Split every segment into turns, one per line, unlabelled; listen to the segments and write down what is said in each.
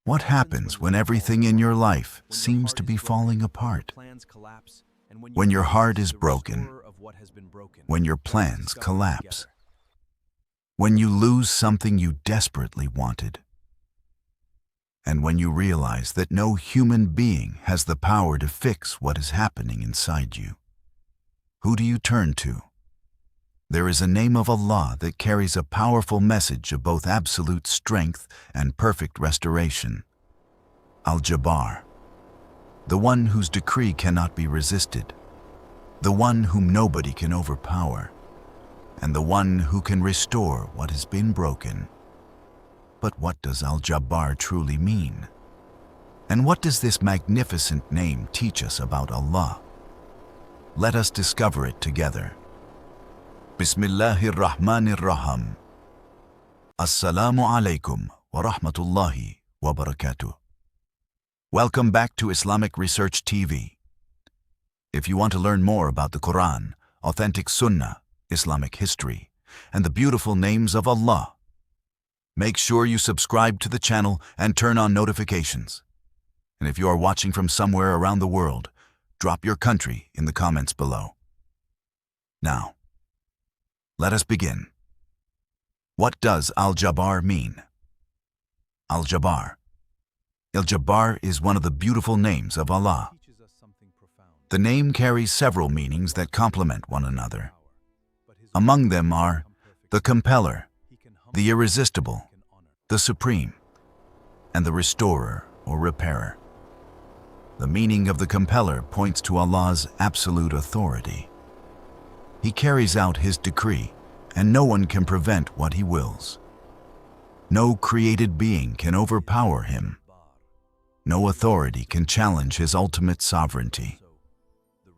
What happens when everything in your life seems to be falling apart? When your heart is broken, when your plans collapse, when you lose something you desperately wanted, and when you realize that no human being has the power to fix what is happening inside you. Who do you turn to? There is a name of Allah that carries a powerful message of both absolute strength and perfect restoration. Al-Jabbar, the one whose decree cannot be resisted, the one whom nobody can overpower, and the one who can restore what has been broken. But what does Al-Jabbar truly mean? And what does this magnificent name teach us about Allah? Let us discover it together. Bismillahir Rahmanir Rahim. Assalamu alaikum wa rahmatullahi wa barakatuh. Welcome back to Islamic Research TV. If you want to learn more about the Qur'an, authentic Sunnah, Islamic history, and the beautiful names of Allah, make sure you subscribe to the channel and turn on notifications. And if you are watching from somewhere around the world, drop your country in the comments below. Now, let us begin. What does Al-Jabbar mean? Al-Jabbar. Al-Jabbar is one of the beautiful names of Allah. The name carries several meanings that complement one another. Among them are the Compeller, the Irresistible, the Supreme, and the Restorer or Repairer. The meaning of the Compeller points to Allah's absolute authority. He carries out His decree, and no one can prevent what He wills. No created being can overpower Him. No authority can challenge His ultimate sovereignty.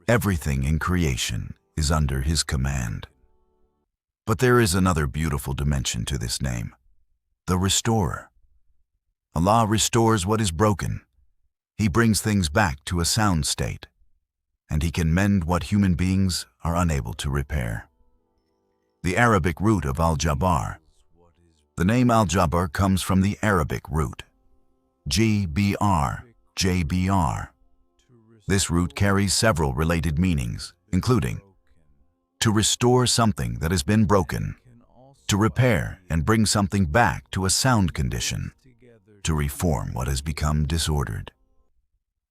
Everything in creation is under His command. But there is another beautiful dimension to this name, the Restorer. Allah restores what is broken. He brings things back to a sound state, and He can mend what human beings are unable to repair. The Arabic root of Al-Jabbar. The name Al-Jabbar comes from the Arabic root, G-B-R, J-B-R. This root carries several related meanings, including to restore something that has been broken, to repair and bring something back to a sound condition, to reform what has become disordered.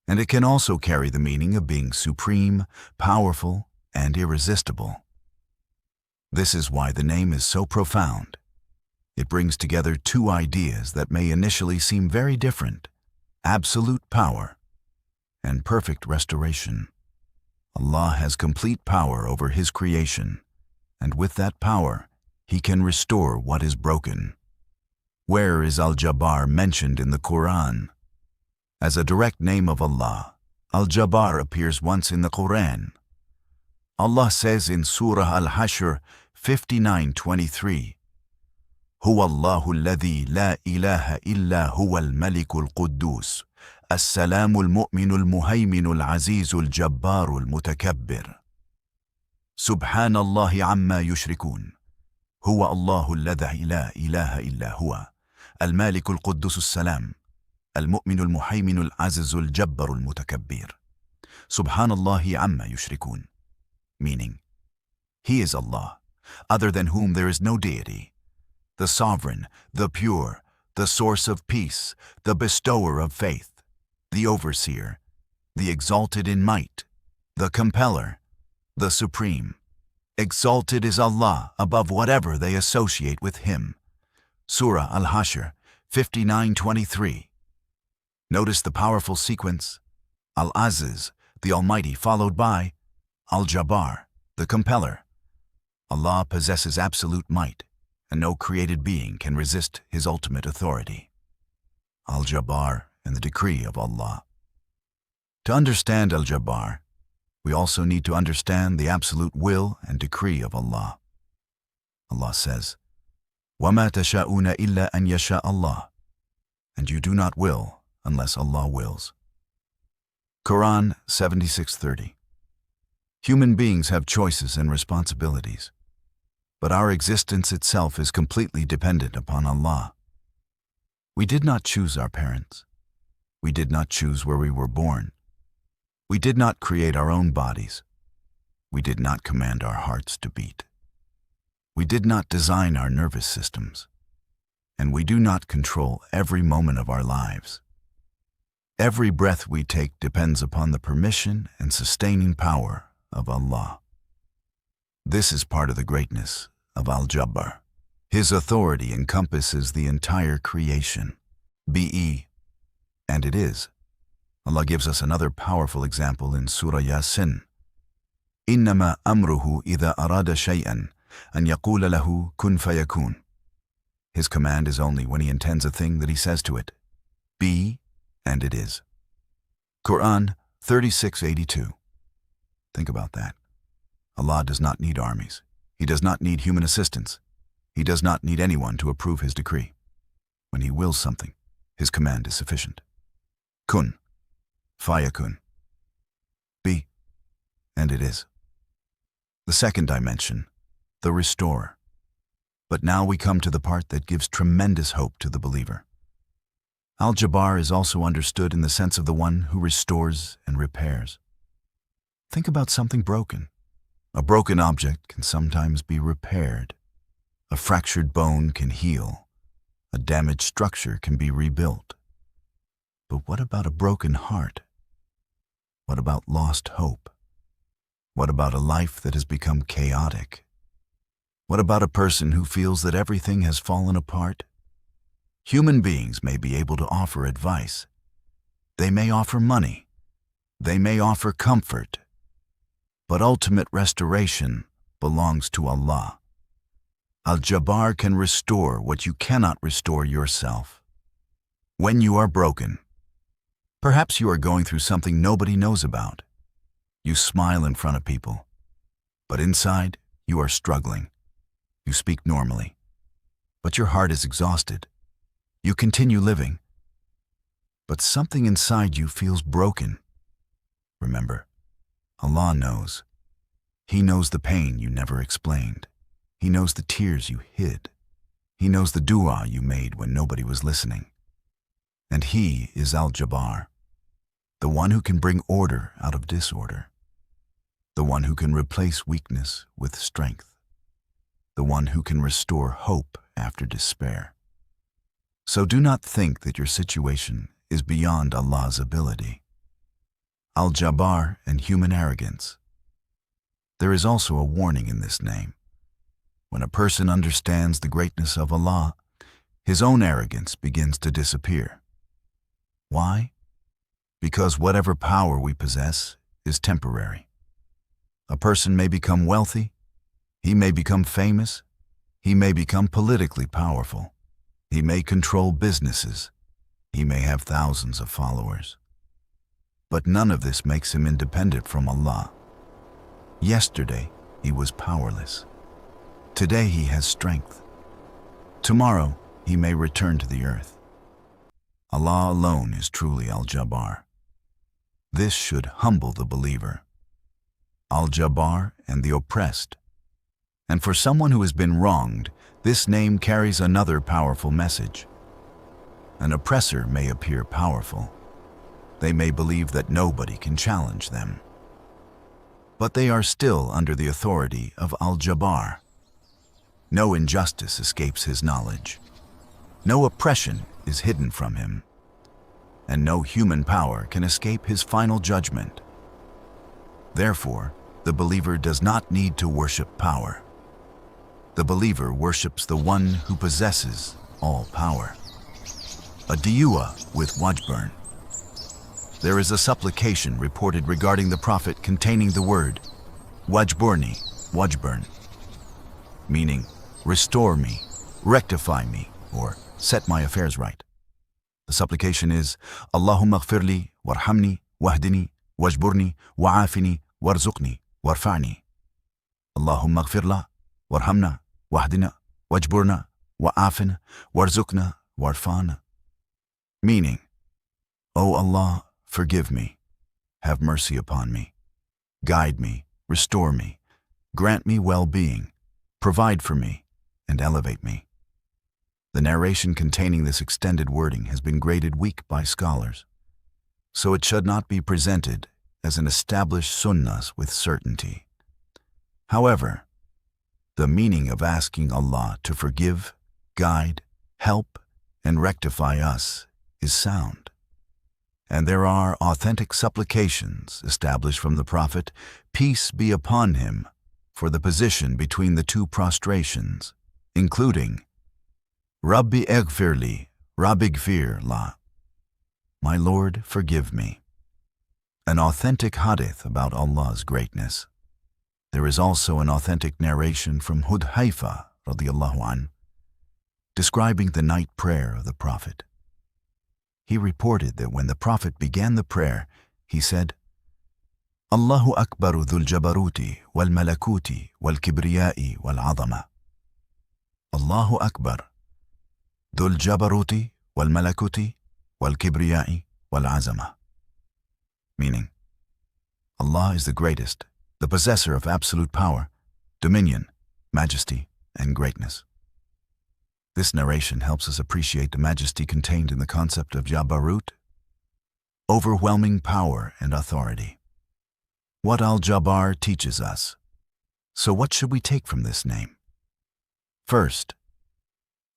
And it can also carry the meaning of being supreme, powerful, and irresistible. This is why the name is so profound. It brings together two ideas that may initially seem very different: absolute power and perfect restoration. Allah has complete power over His creation, and with that power, He can restore what is broken. Where is Al-Jabbar mentioned in the Qur'an? As a direct name of Allah, Al-Jabbar appears once in the Qur'an. Allah says in Surah Al-Hashr 59:23, هو الله الذي لا إله إلا هو الملك القدوس السلام المؤمن المهيمن العزيز الجبار المتكبر سبحان الله عما يشركون هو الله الذي لا إله إلا هو المالك القدوس السلام المؤمن المهيمن العزيز الجبار المتكبر سبحان الله عما يشركون. Meaning, He is Allah, other than whom there is no deity, the sovereign, the pure, the source of peace, the bestower of faith, the overseer, the exalted in might, the compeller, the supreme. Exalted is Allah above whatever they associate with Him. Surah Al-Hashr 59:23. Notice the powerful sequence: Al-Aziz, the Almighty, followed by Al-Jabbar, the compeller. Allah possesses absolute might, and no created being can resist His ultimate authority. Al-Jabbar and the decree of Allah. To understand Al-Jabbar, we also need to understand the absolute will and decree of Allah. Allah says, وَمَا تَشَاءُونَ إِلَّا أَن يَشَاءَ اللَّهُ. And you do not will unless Allah wills. Qur'an 76:30. Human beings have choices and responsibilities, but our existence itself is completely dependent upon Allah. We did not choose our parents. We did not choose where we were born. We did not create our own bodies. We did not command our hearts to beat. We did not design our nervous systems. And we do not control every moment of our lives. Every breath we take depends upon the permission and sustaining power of Allah. This is part of the greatness of Al-Jabbar. His authority encompasses the entire creation. Be, and it is. Allah gives us another powerful example in Surah Yasin. إِنَّمَا أَمْرُهُ إِذَا أَرَادَ شَيْئًا أَنْ يَقُولَ لَهُ كُنْ فَيَكُونَ. His command is only when he intends a thing that he says to it, be, and it is. Qur'an 36:82. Think about that. Allah does not need armies. He does not need human assistance. He does not need anyone to approve his decree. When he wills something, his command is sufficient. Kun, fa-yakūn. Be, and it is. The second dimension, the restorer. But now we come to the part that gives tremendous hope to the believer. Al-Jabbar is also understood in the sense of the one who restores and repairs. Think about something broken. A broken object can sometimes be repaired. A fractured bone can heal. A damaged structure can be rebuilt. But what about a broken heart? What about lost hope? What about a life that has become chaotic? What about a person who feels that everything has fallen apart? Human beings may be able to offer advice. They may offer money. They may offer comfort. But ultimate restoration belongs to Allah. Al-Jabbar can restore what you cannot restore yourself. When you are broken, perhaps you are going through something nobody knows about. You smile in front of people, but inside you are struggling. You speak normally, but your heart is exhausted. You continue living, but something inside you feels broken. Remember, Allah knows. He knows the pain you never explained. He knows the tears you hid. He knows the dua you made when nobody was listening. And He is Al-Jabbar, the one who can bring order out of disorder, the one who can replace weakness with strength, the one who can restore hope after despair. So do not think that your situation is beyond Allah's ability. Al-Jabbar and human arrogance. There is also a warning in this name. When a person understands the greatness of Allah, his own arrogance begins to disappear. Why? Because whatever power we possess is temporary. A person may become wealthy, he may become famous, he may become politically powerful, he may control businesses, he may have thousands of followers. But none of this makes him independent from Allah. Yesterday, he was powerless. Today, he has strength. Tomorrow, he may return to the earth. Allah alone is truly Al-Jabbar. This should humble the believer. Al-Jabbar and the oppressed. And for someone who has been wronged, this name carries another powerful message. An oppressor may appear powerful. They may believe that nobody can challenge them. But they are still under the authority of Al-Jabbar. No injustice escapes his knowledge. No oppression is hidden from him. And no human power can escape his final judgment. Therefore, the believer does not need to worship power. The believer worships the one who possesses all power. A dua with wajburn. There is a supplication reported regarding the Prophet containing the word wajburni, wajburn, meaning restore me, rectify me, or set my affairs right. The supplication is Allahumma ghfirli, warhamni, wahdini, wajburni, wa'afini, warzuqni, warfa'ni. Allahumma ghfirla, warhamna, wahdina, wajburna, wa'afina, warzuqna, warfa'na. Meaning, O Allah, forgive me, have mercy upon me, guide me, restore me, grant me well-being, provide for me, and elevate me. The narration containing this extended wording has been graded weak by scholars, so it should not be presented as an established sunnah with certainty. However, the meaning of asking Allah to forgive, guide, help, and rectify us is sound. And there are authentic supplications established from the Prophet, peace be upon him, for the position between the two prostrations, including Rabbi Eghfirli, Rabbi Gfir la, my Lord, forgive me. An authentic hadith about Allah's greatness. There is also an authentic narration from Hudhaifa radiyallahu anhu, describing the night prayer of the Prophet. He reported that when the Prophet began the prayer, he said, Allahu Akbaru dhul jabaruti wal malakuti wal kibriyai wal azama. Allahu Akbar dhul jabaruti wal malakuti wal kibriyai wal azama. Meaning, Allah is the greatest, the possessor of absolute power, dominion, majesty, and greatness. This narration helps us appreciate the majesty contained in the concept of Jabbarut, overwhelming power and authority. What Al-Jabbar teaches us. So what should we take from this name? First,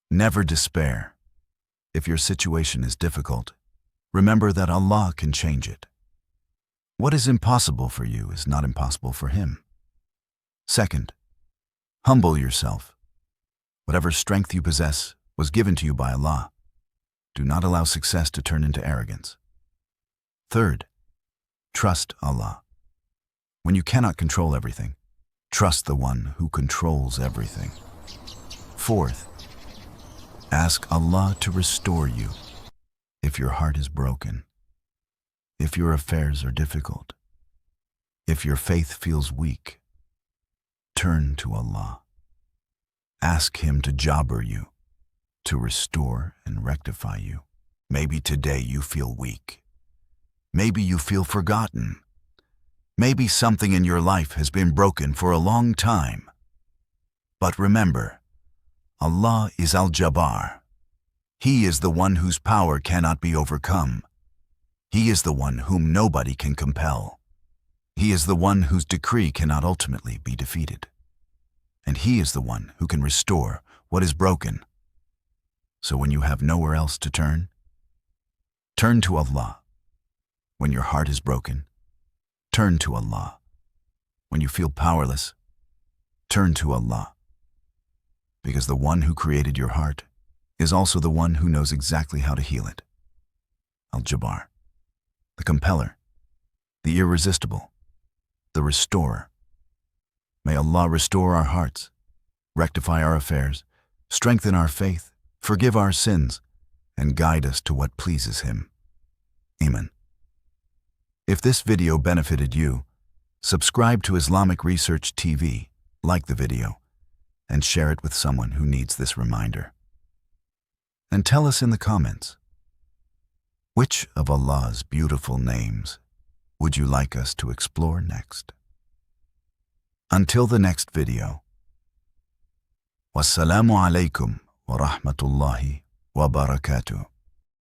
never despair. If your situation is difficult, remember that Allah can change it. What is impossible for you is not impossible for Him. Second, humble yourself. Whatever strength you possess was given to you by Allah. Do not allow success to turn into arrogance. Third, trust Allah. When you cannot control everything, trust the one who controls everything. Fourth, ask Allah to restore you if your heart is broken, if your affairs are difficult, if your faith feels weak. Turn to Allah. Ask Him to jabbar you, to restore and rectify you. Maybe today you feel weak. Maybe you feel forgotten. Maybe something in your life has been broken for a long time. But remember, Allah is Al-Jabbar. He is the one whose power cannot be overcome. He is the one whom nobody can compel. He is the one whose decree cannot ultimately be defeated. And He is the one who can restore what is broken. So when you have nowhere else to turn to Allah. When your heart is broken, turn to Allah. When you feel powerless, turn to Allah. Because the one who created your heart is also the one who knows exactly how to heal it. Al-Jabbar, the Compeller, the Irresistible, the Restorer. May Allah restore our hearts, rectify our affairs, strengthen our faith, forgive our sins, and guide us to what pleases Him. Amen. If this video benefited you, subscribe to Islamic Research TV, like the video, and share it with someone who needs this reminder. And tell us in the comments, which of Allah's beautiful names would you like us to explore next? Until the next video, wassalamu alaikum wa rahmatullahi wa barakatuh.